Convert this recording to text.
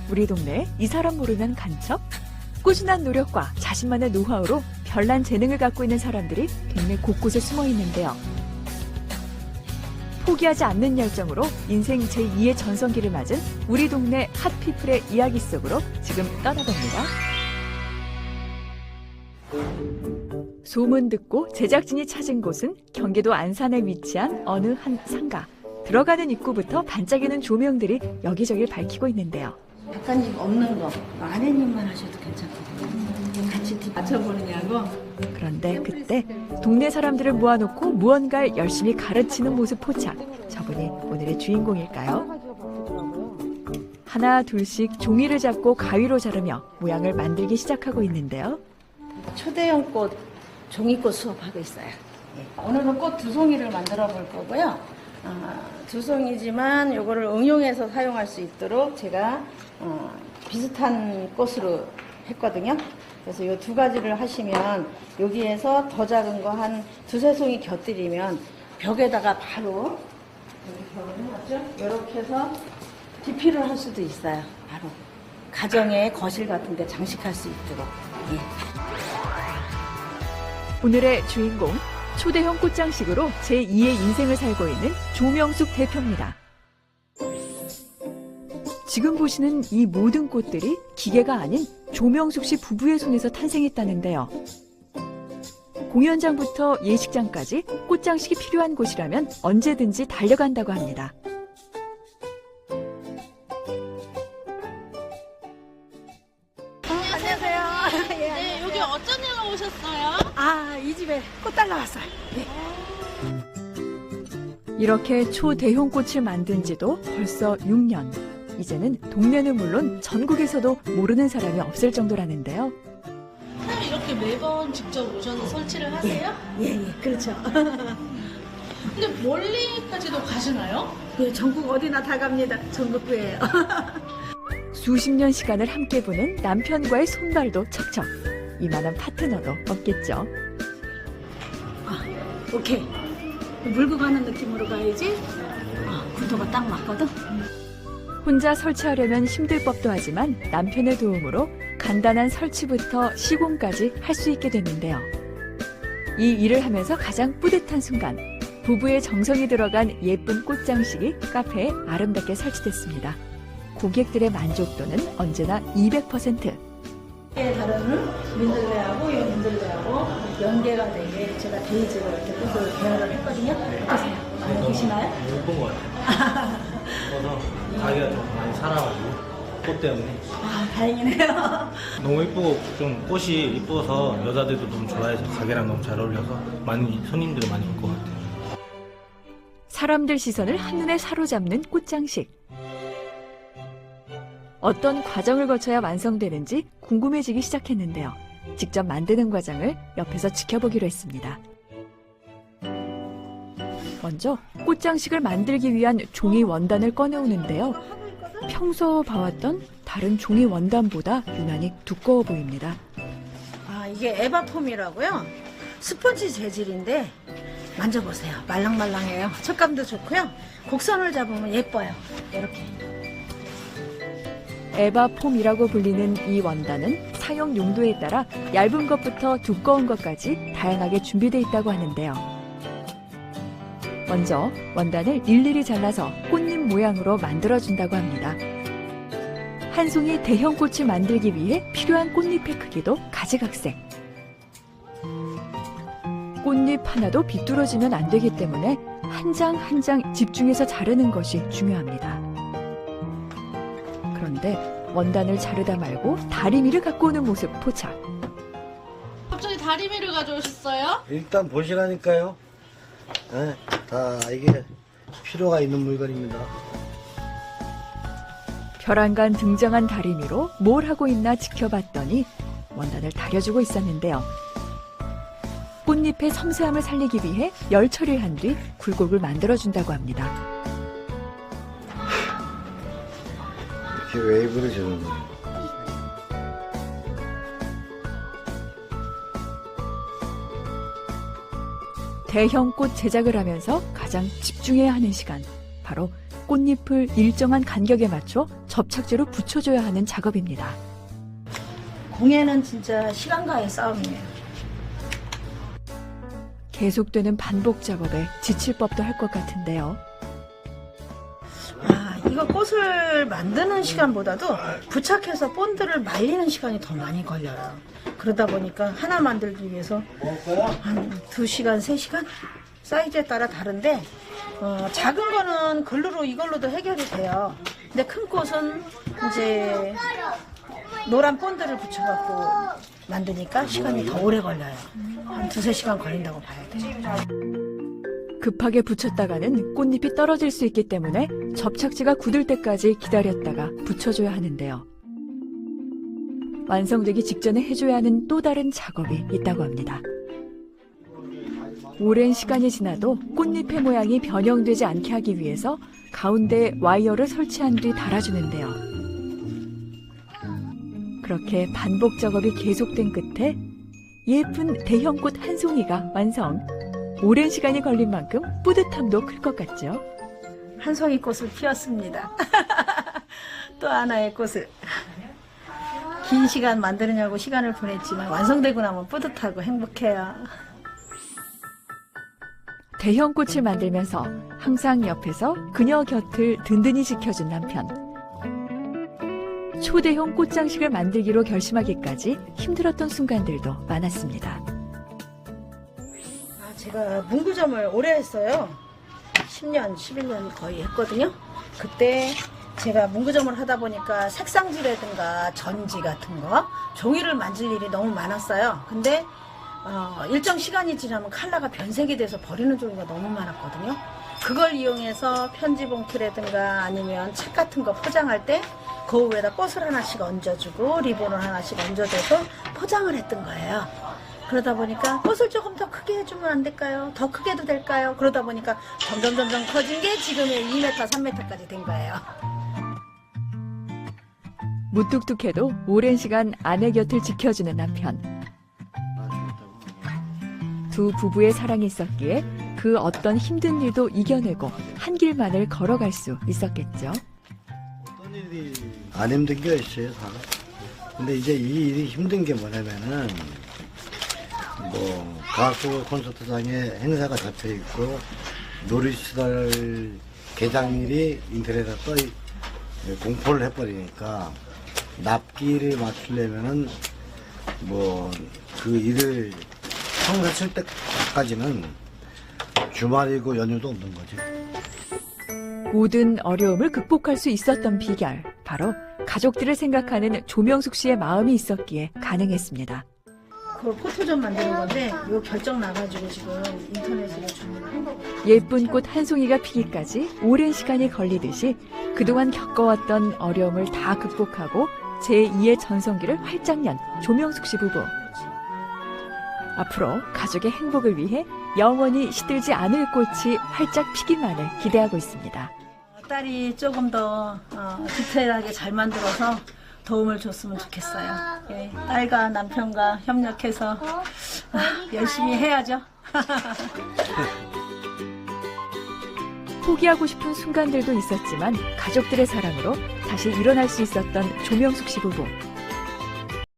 우리 동네에 이 사람 모르면 간첩? 꾸준한 노력과 자신만의 노하우로 별난 재능을 갖고 있는 사람들이 동네 곳곳에 숨어 있는데요. 포기하지 않는 열정으로 인생 제2의 전성기를 맞은 우리 동네 핫피플의 이야기 속으로 지금 떠나봅니다. 소문 듣고 제작진이 찾은 곳은 경기도 안산에 위치한 어느 한 상가. 들어가는 입구부터 반짝이는 조명들이 여기저기를 밝히고 있는데요. 작가님 없는 거 아내님만 하셔도 괜찮거든요. 같이 뒤 맞춰보느냐고. 그런데 그때 동네 사람들을 모아놓고 무언가를 열심히 가르치는 모습 포착. 저분이 오늘의 주인공일까요? 하나 둘씩 종이를 잡고 가위로 자르며 모양을 만들기 시작하고 있는데요. 초대형 꽃, 종이꽃 수업하고 있어요. 오늘은 꽃 2송이를 만들어 볼 거고요. 2송이지만 이거를 응용해서 사용할 수 있도록 제가 비슷한 꽃으로 했거든요. 그래서 이 2가지를 하시면 여기에서 더 작은 거 한 2-3송이 곁들이면 벽에다가 바로 벽을 해놨죠. 이렇게 해서 디피를 할 수도 있어요. 바로 가정의 거실 같은 데 장식할 수 있도록. 예. 오늘의 주인공, 초대형 꽃장식으로 제2의 인생을 살고 있는 조명숙 대표입니다. 지금 보시는 이 모든 꽃들이 기계가 아닌 조명숙 씨 부부의 손에서 탄생했다는데요. 공연장부터 예식장까지 꽃장식이 필요한 곳이라면 언제든지 달려간다고 합니다. 안녕하세요. 네, 여기 어쩐 일로 오셨어요? 이 집에 꽃 달러 왔어요. 이렇게 초대형 꽃을 만든 지도 벌써 6년. 이제는 동네는 물론 전국에서도 모르는 사람이 없을 정도라는데요. 사장님 이렇게 매번 직접 오셔서 설치를 하세요? 예, 그렇죠. 근데 멀리까지도 가시나요? 예, 전국 어디나 다 갑니다. 전국구예요. 수십 년 시간을 함께 보낸 남편과의 손발도 척척. 이만한 파트너도 없겠죠. 오케이. 물고 가는 느낌으로 가야지. 구도가 딱 맞거든. 혼자 설치하려면 힘들 법도 하지만 남편의 도움으로 간단한 설치부터 시공까지 할 수 있게 됐는데요. 이 일을 하면서 가장 뿌듯한 순간, 부부의 정성이 들어간 예쁜 꽃장식이 카페에 아름답게 설치됐습니다. 고객들의 만족도는 언제나 200%. 다른 민들레하고 이 민들레하고 연계가 되게 제가 베이지로 이렇게 꽃을 배열을 했거든요. 어떠세요? 마음에 드시나요? 예쁜 것 같아요. 그래서 가게가 좀 많이 살아가지고 꽃 때문에 다행이네요. 너무 예쁘고 좀 꽃이 이뻐서 여자들도 너무 좋아해서 가게랑 너무 잘 어울려서 많이 손님들이 많이 올 것 같아요. 사람들 시선을 한눈에 사로잡는 꽃장식. 어떤 과정을 거쳐야 완성되는지 궁금해지기 시작했는데요. 직접 만드는 과정을 옆에서 지켜보기로 했습니다. 먼저 꽃장식을 만들기 위한 종이 원단을 꺼내오는데요. 평소 봐왔던 다른 종이 원단보다 유난히 두꺼워 보입니다. 이게 에바폼이라고요. 스펀지 재질인데 만져보세요. 말랑말랑해요. 촉감도 좋고요. 곡선을 잡으면 예뻐요. 이렇게. 에바폼이라고 불리는 이 원단은 사용 용도에 따라 얇은 것부터 두꺼운 것까지 다양하게 준비되어 있다고 하는데요. 먼저 원단을 일일이 잘라서 꽃잎 모양으로 만들어준다고 합니다. 한 송이 대형 꽃을 만들기 위해 필요한 꽃잎의 크기도 가지각색. 꽃잎 하나도 비뚤어지면 안 되기 때문에 한 장 한 장 집중해서 자르는 것이 중요합니다. 그런데 원단을 자르다 말고 다리미를 갖고 오는 모습 포착. 갑자기 다리미를 가져오셨어요? 일단 보시라니까요. 네, 다 이게 필요가 있는 물건입니다. 벼랑간 등장한 다리미로 뭘 하고 있나 지켜봤더니 원단을 다려주고 있었는데요. 꽃잎의 섬세함을 살리기 위해 열 처리를 한 뒤 굴곡을 만들어준다고 합니다. 이렇게 웨이브를 주는 거예요. 대형 꽃 제작을 하면서 가장 집중해야 하는 시간, 바로 꽃잎을 일정한 간격에 맞춰 접착제로 붙여줘야 하는 작업입니다. 공예는 진짜 시간과의 싸움이에요. 계속되는 반복 작업에 지칠 법도 할 것 같은데요. 이거 꽃을 만드는 시간보다도 부착해서 본드를 말리는 시간이 더 많이 걸려요. 그러다 보니까 하나 만들기 위해서 한 2시간, 3시간? 사이즈에 따라 다른데 작은 거는 글루로 이걸로도 해결이 돼요. 근데 큰 꽃은 이제 노란 본드를 붙여갖고 만드니까 시간이 더 오래 걸려요. 한 2-3시간 걸린다고 봐야 돼요. 급하게 붙였다가는 꽃잎이 떨어질 수 있기 때문에 접착제가 굳을 때까지 기다렸다가 붙여줘야 하는데요. 완성되기 직전에 해줘야 하는 또 다른 작업이 있다고 합니다. 오랜 시간이 지나도 꽃잎의 모양이 변형되지 않게 하기 위해서 가운데에 와이어를 설치한 뒤 달아주는데요. 그렇게 반복 작업이 계속된 끝에 예쁜 대형 꽃 한 송이가 완성. 오랜 시간이 걸린 만큼 뿌듯함도 클 것 같죠? 한 송이 꽃을 피웠습니다. 또 하나의 꽃을. 긴 시간 만드느냐고 시간을 보냈지만 완성되고 나면 뿌듯하고 행복해요. 대형 꽃을 만들면서 항상 옆에서 그녀 곁을 든든히 지켜준 남편. 초대형 꽃장식을 만들기로 결심하기까지 힘들었던 순간들도 많았습니다. 제가 문구점을 오래 했어요. 10년, 11년 거의 했거든요. 그때 제가 문구점을 하다 보니까 색상지라든가 전지 같은 거, 종이를 만질 일이 너무 많았어요. 근데 일정 시간이 지나면 컬러가 변색이 돼서 버리는 종이가 너무 많았거든요. 그걸 이용해서 편지 봉투라든가 아니면 책 같은 거 포장할 때 그 위에다 꽃을 하나씩 얹어주고 리본을 하나씩 얹어줘서 포장을 했던 거예요. 그러다 보니까 꽃을 조금 더 크게 해주면 안 될까요? 더 크게 해도 될까요? 그러다 보니까 점점 커진 게 지금의 2m, 3m까지 된 거예요. 무뚝뚝해도 오랜 시간 아내 곁을 지켜주는 남편. 두 부부의 사랑이 있었기에 그 어떤 힘든 일도 이겨내고 한 길만을 걸어갈 수 있었겠죠. 어떤 일이 안 힘든 게 있어요, 다. 근데 이제 이 일이 힘든 게 뭐냐면은 뭐 가수 콘서트장에 행사가 잡혀 있고 놀이시설 개장일이 인터넷에 떠 공포를 해버리니까 납기를 맞추려면은 뭐 그 일을 평소 칠 때까지는 주말이고 연휴도 없는 거죠. 모든 어려움을 극복할 수 있었던 비결, 바로 가족들을 생각하는 조명숙 씨의 마음이 있었기에 가능했습니다. 그걸 포토존 만드는 건데 이거 결정 나가지고 지금 인터넷으로 주문을 한 거고. 예쁜 꽃 한 송이가 피기까지 오랜 시간이 걸리듯이 그동안 겪어왔던 어려움을 다 극복하고 제2의 전성기를 활짝 연 조명숙 씨 부부. 앞으로 가족의 행복을 위해 영원히 시들지 않을 꽃이 활짝 피기만을 기대하고 있습니다. 딸이 조금 더 디테일하게 잘 만들어서 도움을 줬으면 좋겠어요. 예, 딸과 남편과 협력해서 열심히 해야죠. 포기하고 싶은 순간들도 있었지만 가족들의 사랑으로 다시 일어날 수 있었던 조명숙 씨 부부.